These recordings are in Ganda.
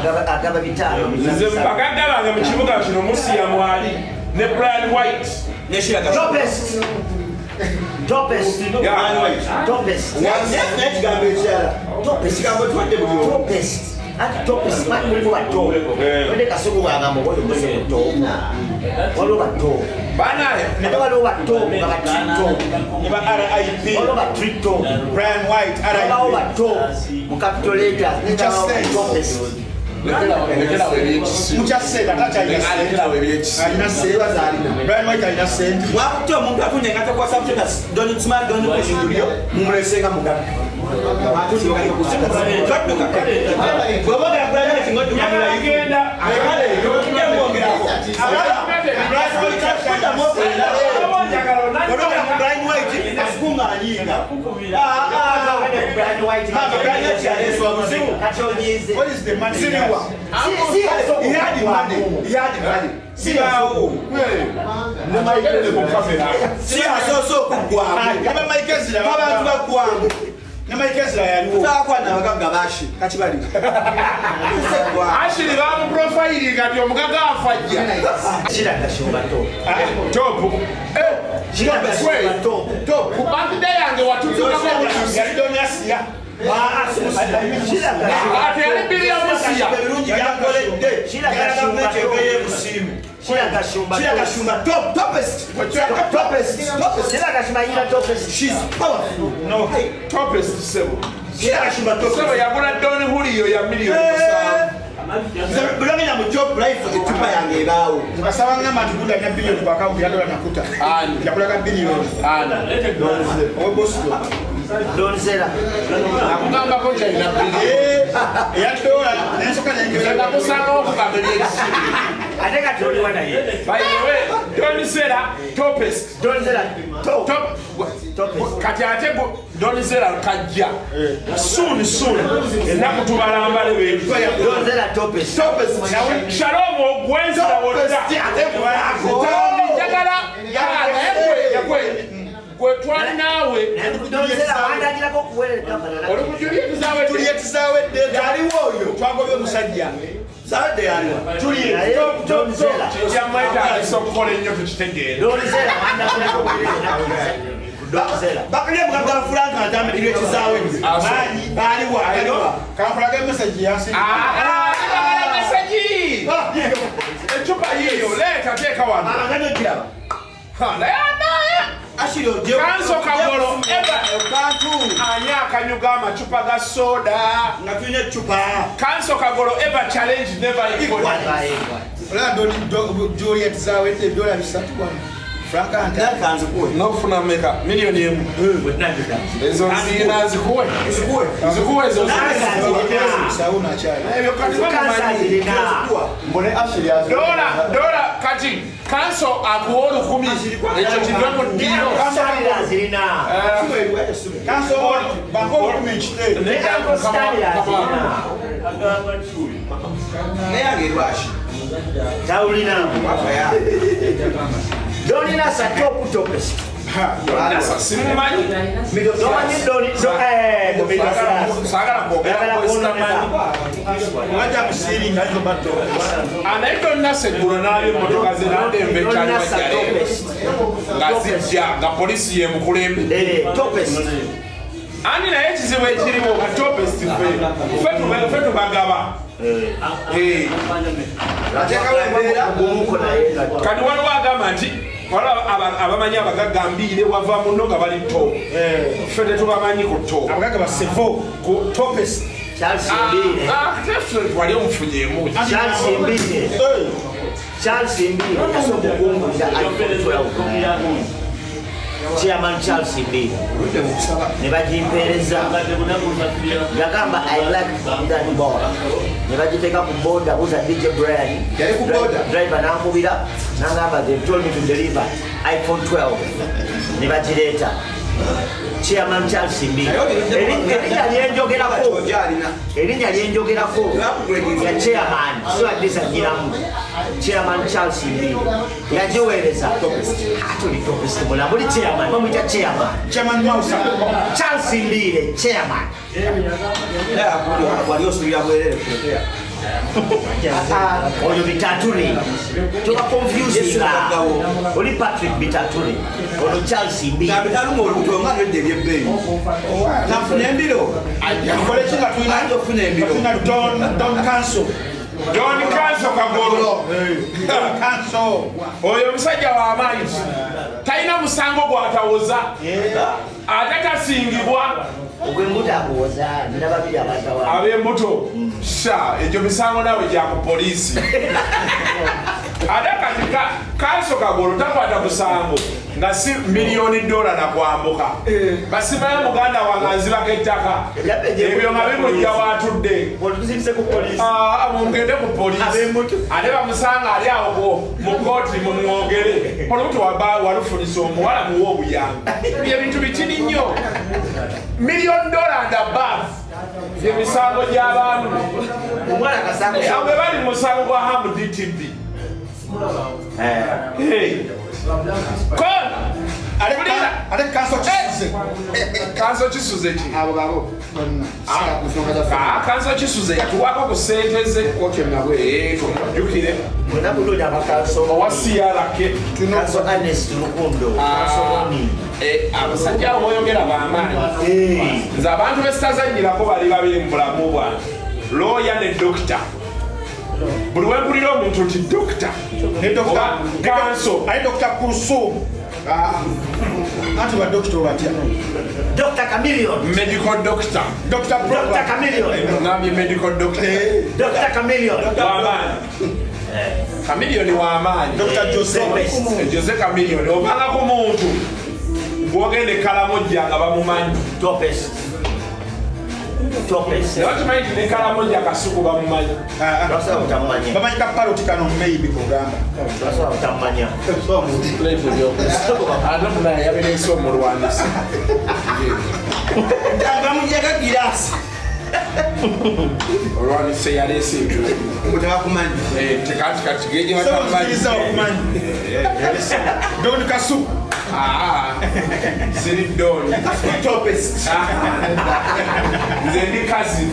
agaba bitalo nze baganda bange mu kibuga kino musiya mwali ne Brian White ne Shiraga Topest ati Topest mani mulimu bato wende kasoko bwagamba oyo mulimu bato waliwo bato banaye ate waliwo bato nga batrito ne ba RIP waliwo batrito Brian White waliwo bato mu Capital Letters n'ekyalawo Topest Brian White alina sente mwakuta omuntu atunye nga takwasa muteka doni tumali doni kushingulio mumulesenga mugabi What is the money? He had the money. See how? See how so kugwa. Kama maikezi la baba tukwa. Na maikezi la yaliwo. Takwa na baganga bashi. Kati bali. Ashiri ba mu profile ngati omugaga afajja. Shiraga Shumbato. Top. Shiraga Shumbato. Top. Kubandi yange watutuka kwa yali doniasia. She's powerful. No, Topest Sebo. Yagula Doni Julio ya milioni Bulanga mu job life etupa yange ebaawo. Basabanga matugunda na bilioni kwa account ya dola nakuta. Yakula ka bilioni. Obosto. Donzera. Nakugamba ko chaina bilioni. Ya dola nensoka nyingine na kusanga okubabelye. Ate kati oli wana ye. By the way, Donzera Topest. Donzera top. Kati ate Donzera kajja. Soon. Enaku tubalamba lebe. Donzera Topest. Shalom ogwenza wonna. Njagala yakwe. Gwe twali nawe. Donzera wandagirako okuweereka balala. Oli ku Juliet zawedde taliwo oyo. Twagobye omusajja. Zawedde yaliwa. Juliet. Donzera. Kyamweta alisokola ennyo tukitegeera. Donzera wandagirako okuweereka. Bakaliya muganga Frank atambe ile kizawe. Aliwa. Kamfulaga message yasi. Message. Echupa hiyo leta teka wana. Anganya kiraba. Ashiro kanso kagolo kantu anyaka nyuga amachupa ga soda ngatunye chupa kanso kagolo ever challenge never equal. Juliet zawete dola 3 Franka kanzo kuwe nofuna meka milioni emu ezo zina zikuwe ezo sauna chai eyo mbone ashiri yazo dola kati kanso akuolu 10 echo kidogo dino kanso zirina kanso bako 10 chite kanso zirina neyange rwashi taulina Donina sa Topest. Nasa simumanyi. Sagala bogera kwestamani. Mwaja msiri ngajo bato. Anaito nase guronali motoka zinande mbechani wajare. Ngazija nga polisi ye mukulembe. Topest. Ani na ekizibu ekiriwo nga Topest fetu bagaba. Kati waliwo agamba nti abamanyi abagagambiire wava muno nga bali to ffe tetubamanyi ku to abagaga basevo ku Topest wali omufunyeemu Charles Mbire yasooka okungulira Chairman Charles Mbire ne bagimpeereza yagamba I like that board ne bagiteeka ku boda buza DJ Brian driver n'ankubira n'agamba they told me to deliver iPhone 12 ne bagireeta Chairman Charles Mbire erinnya lyenjogerako ya chairman so adisagiramu Chairman Charles Mbire yagiweereza atuli Topest mulabuli chairman bamwita chairman Mausa Charles Mbire chairman wali osuubira bwerere Oyo Bitature. Toba confusing nga. Oli Patrick Bitature. Ono Charles Mbi. Kabitalu ng'oluto nga lwedde ebyebbeeyi. Nafuna embiro. Akole kinga tulina okufuna embiro. Don Council. Don Council Kagolo. Don Council. Oyo musajja wa mayi. Talina musango gw'atawoza. Ate tasingibwa. Ogw'embuto akuwoza ndababiri abatawa. Ab'embuto. Sha, ekyo misango nawe gya ku poliisi. Ate kati Council Kagolo takwata musango nga si $1,000,000 na kwambuka. Basimayo muganda wange anzibako ettaka. Ebyo nga bimujja waatudde. Mungende ku poliisi. Ate bamusanga ali awo mu kooti mumwogere. Olubuto walufunisa omuwala muwa obuyambi. Ebintu bitini nnyo. $1,000,000 and above. Emisango gy'abantu. Abo be bali mu musango gwa Hamu DTB. Ate Council kisuze. Council kisuze ki? Council kisuze yatuwako ku ssente ze. Tumujjukire. Owa CRK. Council Ernest Lukundo. Abasajja abo boyogera b'amaanyi. Nze abantu be sitazannyirako bali babiri mu bulamu bwange. Lawyer ne doctor. Buli wempulira omuntu nti dokita Council ayi Dr. Kurusu anti ba dokita batya Dr. Chameleon medical doctor Dr. Chameleon nami medical doctor Dr. Chameleon wamaanyi Chameleon wamaanyi Dr. Jose Chameleon obanga ku muntu gwogende kalamojja nga bamumanyi Topes. Newakimanyi nti ne kalamojja kasuku bamumanyi. Bamanyi ka paroti kano maybe kugamba. Utamanya. Ate muna yabireese omulwanisi. Bamujaga girasi. Olwanisi yaleese ebyo. Mutabakumanyi. Tekati geje batamanyi. Don Kasuku. Siri Don. Topest. Nze ndi kazi.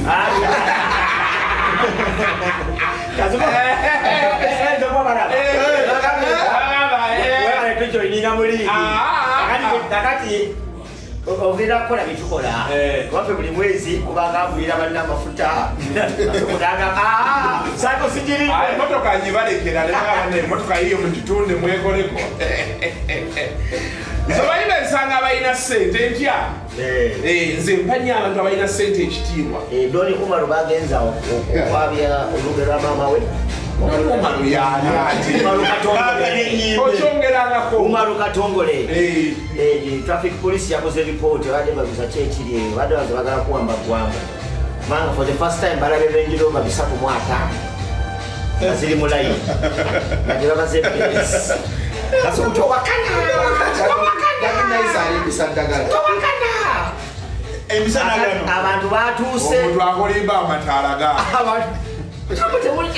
Overa kola bitukola wafe buli mwezi kubanga abulira banna amafuta kudanga sako sijiri motoka nyibalekera leka motoka hiyo mtutunde mwekoleko Zobayiba ensanga abalina ssente ntya nze mpanya abantu abalina ssente ekitiibwa Doni Umaru bagenza okwabya olugero maama we Umaru Katongole traffic police yakoze report abadde baguza kyekiri eyo badde bagala kuwamba ggwanga kubanga for the first time balabe Range Rover bisatu mu ataano nga ziri mu layini nga gye babaze kasukuti owakana abantu batuuse omuntu akolimba amataala gaabo temuli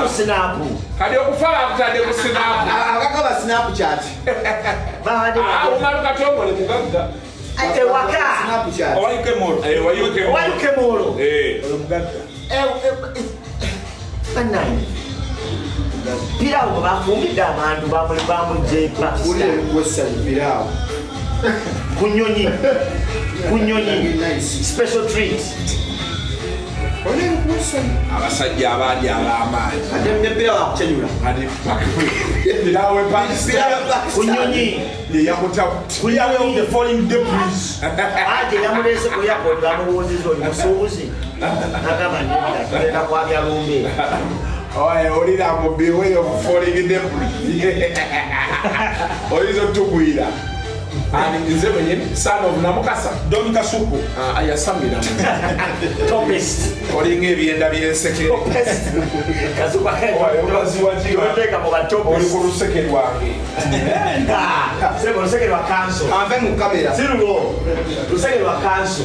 ku sinapu kati okufa bakutadde ku sinapu akakaba sinapu kyati Umaru Katongole mugagga ewaka owayuke molo bannange pirawo bafumbidde abantu bamugye Pakistan kunyonyi special treat abasajja abaali ab'amaanyi kunyonyi yamuleese ku airport bamubuuziza oli musuubuzi agamba nagenda kwabya lumbe olira mu beway of falling debris oyinza otugwira nze mwenye son of Namukasa Don Kasuku ayasamira Topest olinga ebyenda byensekere oli ku luseke lwange luseke lwa kanso ave mu kamera sirulo luseke lwa kanso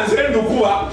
nze ndukuba